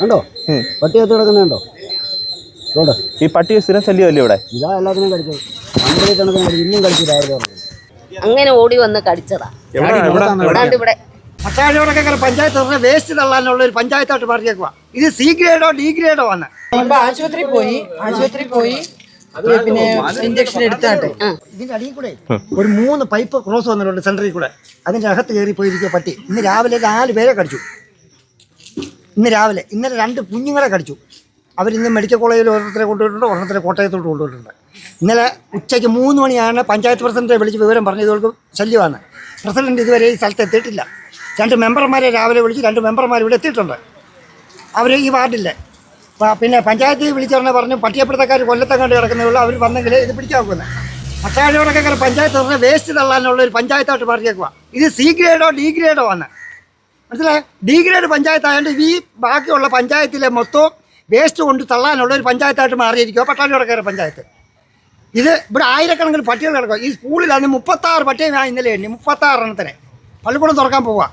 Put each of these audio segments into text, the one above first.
ഉണ്ടോ? പട്ടി കത്ത് കിടക്കുന്നുണ്ടോ? ഈ പട്ടി സ്ഥിരം ശല്യമല്ലേ ഇവിടെ? ഇതാ എല്ലാത്തിനും കടിച്ചത്. ഇന്നും കടിച്ചു രാവിലെ. അങ്ങനെ ഓടി വന്ന് കടിച്ചതാ. ഇവിടെ മച്ചാടിയോടൊക്കെ പഞ്ചായത്ത് വേസ്റ്റ് തള്ളാനുള്ള ഒരു പഞ്ചായത്തായിട്ട് മാറിയേക്കുക. ഇത് സി ഗ്രേഡോ ഡി ഗ്രേഡോ ആണ്. ആശുപത്രി പോയി പിന്നെ ഇഞ്ചക്ഷൻ എടുത്താട്ടെ. ഇതിന്റെ അടിയിൽ കൂടെ ഒരു 3 പൈപ്പ് ക്രോസ് വന്നിട്ടുണ്ട് സെന്ററിൽ കൂടെ. അതിന്റെ അകത്ത് കയറി പോയിരിക്കുക പട്ടി. ഇന്ന് രാവിലെ 4 പേരെ കടിച്ചു. ഇന്നലെ 2 കുഞ്ഞുങ്ങളെ കടിച്ചു. അവരിന്ന് മെഡിക്കൽ കോളേജിൽ ഓരോരുത്തരെ കൊണ്ടുപോയിട്ടുണ്ട്, ഓരോരുത്തരെ കോട്ടയത്തോട്ട് കൊണ്ടുപോയിട്ടുണ്ട്. ഇന്നലെ ഉച്ചയ്ക്ക് 3 മണിയാണ് പഞ്ചായത്ത് പ്രസിഡന്റിനെ വിളിച്ച് വിവരം പറഞ്ഞു ഇതുകൾക്ക് ശല്യമാണ്. പ്രസിഡന്റ് ഇതുവരെ ഈ സ്ഥലത്ത് എത്തിയിട്ടില്ല. 2 മെമ്പർമാരെ രാവിലെ വിളിച്ച് 2 മെമ്പർമാർ ഇവിടെ എത്തിയിട്ടുണ്ട്. അവർ ഈ വാർഡില്ലേ. പിന്നെ പഞ്ചായത്തിൽ വിളിച്ചറിഞ്ഞ പറഞ്ഞു പട്ടികപ്പെടുത്തക്കാർ കൊല്ലത്തങ്ങാണ്ട് കിടക്കുന്നതുള്ളൂ, അവർ വന്നെങ്കിൽ ഇത് പിടിക്കാൻ വെക്കുന്നത്. മച്ചാടിയോടൊക്കെ പഞ്ചായത്ത് വേസ്റ്റ് തള്ളാനുള്ള ഒരു പഞ്ചായത്തായിട്ട് മാറിയേക്കുക. ഇത് സി ഗ്രേഡോ ഡി ഗ്രേഡോ ആണ്. മനസ്സിലായി? ഡി ഗ്രേഡ് പഞ്ചായത്തായതുകൊണ്ട് ഈ ബാക്കിയുള്ള പഞ്ചായത്തിലെ മൊത്തം വേസ്റ്റ് കൊണ്ട് തള്ളാനുള്ള ഒരു പഞ്ചായത്തായിട്ട് മാറിയിരിക്കുക പട്ടാളിയോടൊക്കെ പഞ്ചായത്ത്. ഇത് ഇവിടെ ആയിരക്കണക്കിന് പട്ടികൾ കിടക്കുക. ഈ സ്കൂളിലാണ് 36 പട്ടിയെ ഞാൻ ഇന്നലെ എണ്ണി. 36 എണ്ണത്തിന് പള്ളിക്കൂടം തുറക്കാൻ പോവുക.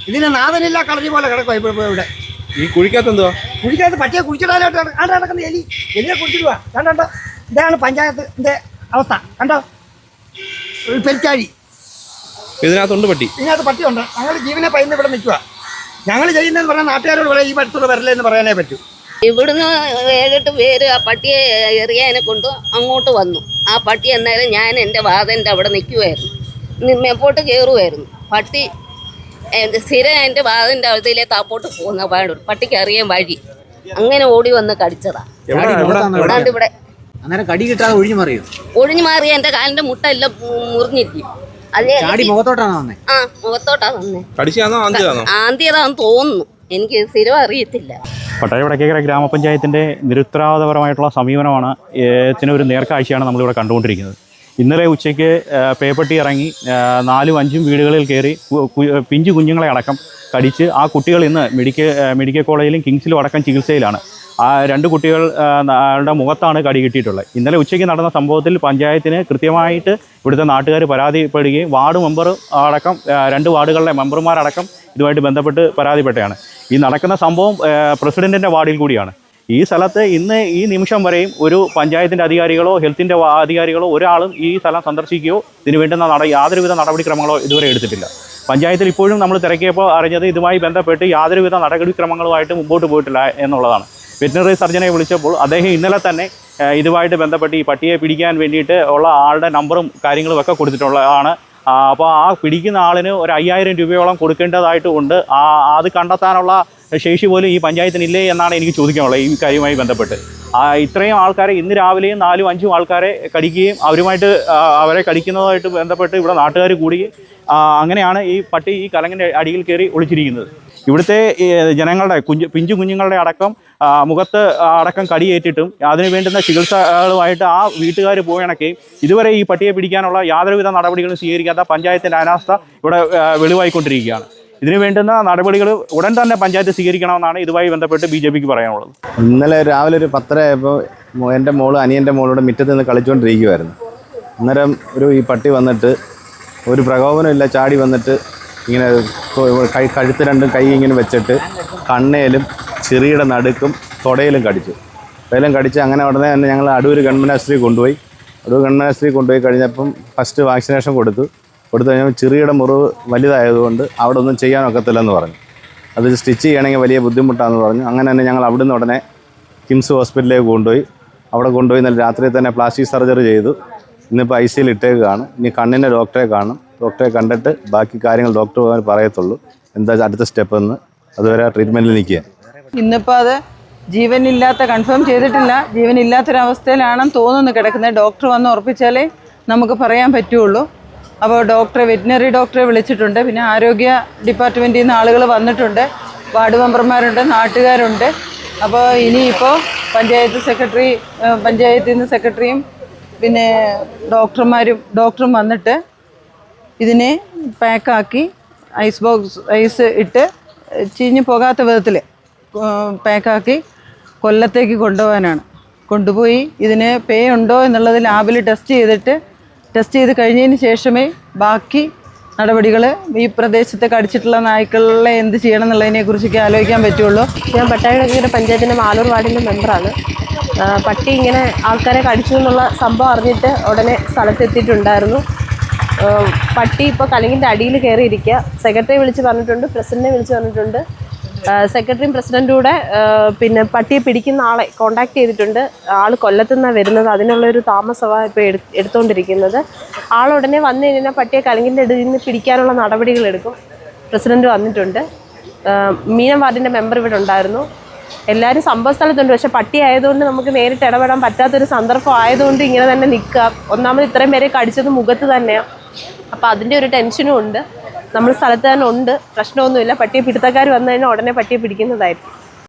ഇതിന് നാഥനില്ല കളരി പോലെ കിടക്കുക ഇവിടെ. ഈ കുഴിക്കകത്ത് പട്ടിയെ കുഴിച്ചിടാനായിട്ട് നടക്കുന്ന എലിയെ കുഴിച്ചിടുക. കണ്ടോ? ഇതാണ് പഞ്ചായത്തിന്റെ അവസ്ഥ. കണ്ടോ? പെരിച്ചാഴി ഇതിനകത്തുണ്ട് പട്ടിയുണ്ട്. ഞങ്ങൾ ജീവനെ പയ്യുന്ന ഇവിടെ നിൽക്കുക. ഞങ്ങൾ ചെയ്യുന്നതെന്ന് പറഞ്ഞാൽ നാട്ടുകാരോട് പറയാം ഈ പറ്റത്തുള്ള വരല്ലേ എന്ന് പറയാനേ പറ്റൂ. ഇവിടുന്ന് 7-8 പേര് ആ പട്ടിയെ എറിയാനെ കൊണ്ട് അങ്ങോട്ട് വന്നു. ആ പട്ടി എന്നാലും ഞാൻ എൻ്റെ വാതിൻ്റെ അവിടെ നിൽക്കുമായിരുന്നു, മേപ്പോട്ട് കയറുമായിരുന്നു. പട്ടി സ്ഥിരം എൻ്റെ വാതിൻ്റെ അവധിയിലെ താപ്പോട്ട് പോകുന്ന പാടും പട്ടിക്ക് അറിയാൻ വഴി. അങ്ങനെ ഓടി വന്ന് കടിച്ചതാ. ഇവിടെ ഒഴിഞ്ഞു മാറി എൻ്റെ കാലിന്റെ മുട്ടെല്ലാം മുറിഞ്ഞിരിക്കും. മുഖത്തോട്ടാ വന്നേ. ആന്തിയതാന്ന് തോന്നുന്നു, എനിക്ക് സ്ഥിരം അറിയത്തില്ല. പട്ടാഴി വടക്കേക്കര ഗ്രാമപഞ്ചായത്തിൻ്റെ നിരുത്തരവാദപരമായിട്ടുള്ള സമീപനമാണ് ഒരു നേർക്കാഴ്ചയാണ് നമ്മളിവിടെ കണ്ടുകൊണ്ടിരിക്കുന്നത്. ഇന്നലെ ഉച്ചയ്ക്ക് പേപ്പട്ടി ഇറങ്ങി 4-5 വീടുകളിൽ കയറി പിഞ്ചു കുഞ്ഞുങ്ങളെ അടക്കം കടിച്ച് ആ കുട്ടികൾ ഇന്ന് മെഡിക്കൽ കോളേജിലും കിങ്സിലും അടക്കം ചികിത്സയിലാണ്. ആ 2 കുട്ടികളുടെ മുഖത്താണ് കടി കിട്ടിയിട്ടുള്ളത്. ഇന്നലെ ഉച്ചയ്ക്ക് നടന്ന സംഭവത്തിൽ പഞ്ചായത്തിന് കൃത്യമായിട്ട് ഇവിടുത്തെ നാട്ടുകാർ പരാതിപ്പെടുകയും വാർഡ് മെമ്പർ അടക്കം 2 വാർഡുകളിലെ മെമ്പർമാരടക്കം ഇതുമായിട്ട് ബന്ധപ്പെട്ട് പരാതിപ്പെട്ടതാണ്. ഈ നടക്കുന്ന സംഭവം പ്രസിഡന്റിൻ്റെ വാർഡിൽ കൂടിയാണ്. ഈ സ്ഥലത്ത് ഇന്ന് ഈ നിമിഷം വരെയും ഒരു പഞ്ചായത്തിൻ്റെ അധികാരികളോ ഹെൽത്തിൻ്റെ അധികാരികളോ ഒരാളും ഈ സ്ഥലം സന്ദർശിക്കുകയോ ഇതിന് വേണ്ടുന്ന യാതൊരുവിധ നടപടിക്രമങ്ങളോ ഇതുവരെ എടുത്തിട്ടില്ല. പഞ്ചായത്തിൽ ഇപ്പോഴും നമ്മൾ തിരക്കിയപ്പോൾ അറിഞ്ഞത് ഇതുമായി ബന്ധപ്പെട്ട് യാതൊരുവിധ നടപടിക്രമങ്ങളുമായിട്ട് മുമ്പോട്ട് പോയിട്ടില്ല എന്നുള്ളതാണ്. വെറ്റിനറി സർജനെ വിളിച്ചപ്പോൾ അദ്ദേഹം ഇന്നലെ തന്നെ ഇതുമായിട്ട് ബന്ധപ്പെട്ട് ഈ പട്ടിയെ പിടിക്കാൻ വേണ്ടിയിട്ട് ഉള്ള ആളുടെ നമ്പറും കാര്യങ്ങളും ഒക്കെ കൊടുത്തിട്ടുള്ളതാണ്. അപ്പോൾ ആ പിടിക്കുന്ന ആളിന് ഒരു 5000 രൂപയോളം കൊടുക്കേണ്ടതായിട്ട് ഉണ്ട്. അത് കണ്ടെത്താനുള്ള ശേഷി പോലും ഈ പഞ്ചായത്തിനില്ലേ എന്നാണ് എനിക്ക് ചോദിക്കാനുള്ളത് ഈ കാര്യവുമായി ബന്ധപ്പെട്ട്. ഇത്രയും ആൾക്കാരെ ഇന്ന് രാവിലെയും 4-5 ആൾക്കാരെ കടിക്കുകയും അവരെ കടിക്കുന്നതുമായിട്ട് ബന്ധപ്പെട്ട് ഇവിടെ നാട്ടുകാർ കൂടുകയും അങ്ങനെയാണ് ഈ പട്ടി ഈ കലങ്ങിൻ്റെ അടിയിൽ കയറി ഒളിച്ചിരിക്കുന്നത്. ഇവിടുത്തെ ജനങ്ങളുടെ പിഞ്ചു കുഞ്ഞുങ്ങളുടെ അടക്കം മുഖത്ത് അടക്കം കടിയേറ്റിട്ടും അതിന് വേണ്ടുന്ന ചികിത്സകളുമായിട്ട് ആ വീട്ടുകാർ പോയണക്കുകയും ഇതുവരെ ഈ പട്ടിയെ പിടിക്കാനുള്ള യാതൊരുവിധ നടപടികളും സ്വീകരിക്കാത്ത പഞ്ചായത്തിൻ്റെ അനാസ്ഥ ഇവിടെ വെളിവായിക്കൊണ്ടിരിക്കുകയാണ്. ഇതിന് വേണ്ടുന്ന നടപടികൾ ഉടൻ തന്നെ പഞ്ചായത്ത് സ്വീകരിക്കണമെന്നാണ് ഇതുമായി ബന്ധപ്പെട്ട് BJPക്ക് പറയാനുള്ളത്. ഇന്നലെ രാവിലെ ഒരു 10:30 ആയപ്പോൾ എൻ്റെ അനിയൻ്റെ മോളോട് മുറ്റത്ത് നിന്ന് കളിച്ചുകൊണ്ടിരിക്കുമായിരുന്നു. അന്നേരം ഈ പട്ടി വന്നിട്ട് ഒരു പ്രകോപനമില്ല ചാടി വന്നിട്ട് ഇങ്ങനെ കഴുത്ത് 2 കൈ ഇങ്ങനെ വെച്ചിട്ട് കണ്ണയിലും ചെറിയുടെ നടുക്കും തൊടയിലും കടിച്ചു. തൊടയിലും കടിച്ച് അങ്ങനെ ഉടനെ തന്നെ ഞങ്ങൾ അടൂർ ഗവൺമെൻറ് ആശുപത്രി കൊണ്ടുപോയി കഴിഞ്ഞപ്പം ഫസ്റ്റ് വാക്സിനേഷൻ കൊടുത്തു കഴിഞ്ഞാൽ ചെറിയുടെ മുറിവ് വലുതായതുകൊണ്ട് അവിടെ ഒന്നും ചെയ്യാനൊക്കത്തില്ലെന്ന് പറഞ്ഞു. അത് സ്റ്റിച്ച് ചെയ്യണമെങ്കിൽ വലിയ ബുദ്ധിമുട്ടാണെന്ന് പറഞ്ഞു. അങ്ങനെ തന്നെ ഞങ്ങൾ അവിടുന്ന് ഉടനെ കിംസ് ഹോസ്പിറ്റലിലേക്ക് കൊണ്ടുപോയി ഇന്നലെ രാത്രി തന്നെ പ്ലാസ്റ്റിക് സർജറി ചെയ്തു. ഇന്നിപ്പോൾ ICUയിൽ ഇട്ടേക്കാണ്. ഇനി കണ്ണിൻ്റെ ഡോക്ടറെ കാണും. ഡോക്ടറെ കണ്ടിട്ട് ബാക്കി കാര്യങ്ങൾ ഡോക്ടർ പറയത്തുള്ളൂ എന്താ അടുത്ത സ്റ്റെപ്പ് എന്ന്. അതുവരെ ട്രീറ്റ്മെൻറ്റിൽ നിൽക്കുക. ഇന്നിപ്പോൾ അത് ജീവനില്ലാത്ത കൺഫേം ചെയ്തിട്ടില്ല, ജീവനില്ലാത്തൊരവസ്ഥയിലാണെന്ന് തോന്നുന്നു കിടക്കുന്നത്. ഡോക്ടർ വന്ന് ഉറപ്പിച്ചാലേ നമുക്ക് പറയാൻ പറ്റുള്ളൂ. അപ്പോൾ വെറ്റിനറി ഡോക്ടറെ വിളിച്ചിട്ടുണ്ട്. പിന്നെ ആരോഗ്യ ഡിപ്പാർട്ട്മെൻറ്റിൽ നിന്ന് ആളുകൾ വന്നിട്ടുണ്ട്, വാർഡ് മെമ്പർമാരുണ്ട്, നാട്ടുകാരുണ്ട്. അപ്പോൾ ഇനിയിപ്പോൾ പഞ്ചായത്തിൽ നിന്ന് സെക്രട്ടറിയും പിന്നെ ഡോക്ടറും വന്നിട്ട് ഇതിനെ പാക്കാക്കി ഐസ് ഇട്ട് ചീഞ്ഞു പോകാത്ത വിധത്തിൽ പാക്കാക്കി കൊല്ലത്തേക്ക് കൊണ്ടുപോയി ഇതിന് പേ ഉണ്ടോ എന്നുള്ളത് ലാബിൽ ടെസ്റ്റ് ചെയ്ത് കഴിഞ്ഞതിന് ശേഷമേ ബാക്കി നടപടികൾ ഈ പ്രദേശത്ത് കടിച്ചിട്ടുള്ള നായ്ക്കളെ എന്ത് ചെയ്യണം എന്നുള്ളതിനെ കുറിച്ചൊക്കെ ആലോചിക്കാൻ പറ്റുള്ളൂ. ഞാൻ പട്ടാഴിക്കര പഞ്ചായത്തിൻ്റെ മാലൂർ വാർഡിൻ്റെ മെമ്പറാണ്. പട്ടി ഇങ്ങനെ ആൾക്കാരെ കടിച്ചു എന്നുള്ള സംഭവം അറിഞ്ഞിട്ട് ഉടനെ സ്ഥലത്തെത്തിയിട്ടുണ്ടായിരുന്നു. പട്ടി ഇപ്പോൾ കലങ്ങിൻ്റെ അടിയിൽ കയറിയിരിക്കുക. സെക്രട്ടറി വിളിച്ച് പറഞ്ഞിട്ടുണ്ട്, പ്രസിഡന്റിനെ വിളിച്ച് പറഞ്ഞിട്ടുണ്ട്. സെക്രട്ടറിയും പ്രസിഡൻറ്റും കൂടെ പിന്നെ പട്ടിയെ പിടിക്കുന്ന ആളെ കോണ്ടാക്ട് ചെയ്തിട്ടുണ്ട്. ആൾ കൊല്ലത്തുനിന്നാണ് വരുന്നത്. അതിനുള്ളൊരു താമസമാണ് ഇപ്പോൾ എടുത്തുകൊണ്ടിരിക്കുന്നത്. ആളുടനെ വന്നു കഴിഞ്ഞാൽ പട്ടിയെ കലങ്ങിൻ്റെ ഇടയിൽ നിന്ന് പിടിക്കാനുള്ള നടപടികളെടുക്കും. പ്രസിഡൻറ്റ് വന്നിട്ടുണ്ട്. മീനം വാർഡിൻ്റെ മെമ്പർ ഇവിടെ ഉണ്ടായിരുന്നു. എല്ലാവരും സംഭവ സ്ഥലത്തുണ്ട്. പക്ഷേ പട്ടി ആയതുകൊണ്ട് നമുക്ക് നേരിട്ട് ഇടപെടാൻ പറ്റാത്തൊരു സന്ദർഭം ആയതുകൊണ്ട് ഇങ്ങനെ തന്നെ നിൽക്കുക. ഒന്നാമത് ഇത്രയും പേരെ കടിച്ചത് മുഖത്ത് തന്നെയാണ്. അപ്പോൾ അതിൻ്റെ ഒരു ടെൻഷനും ഉണ്ട്. നമ്മൾ സ്ഥലത്ത് തന്നെ ഉണ്ട്, പ്രശ്നമൊന്നുമില്ല. പട്ടിയെ പിടുത്തക്കാർ വന്നു കഴിഞ്ഞാൽ ഉടനെ പട്ടിയെ പിടിക്കുന്നതായിരിക്കും.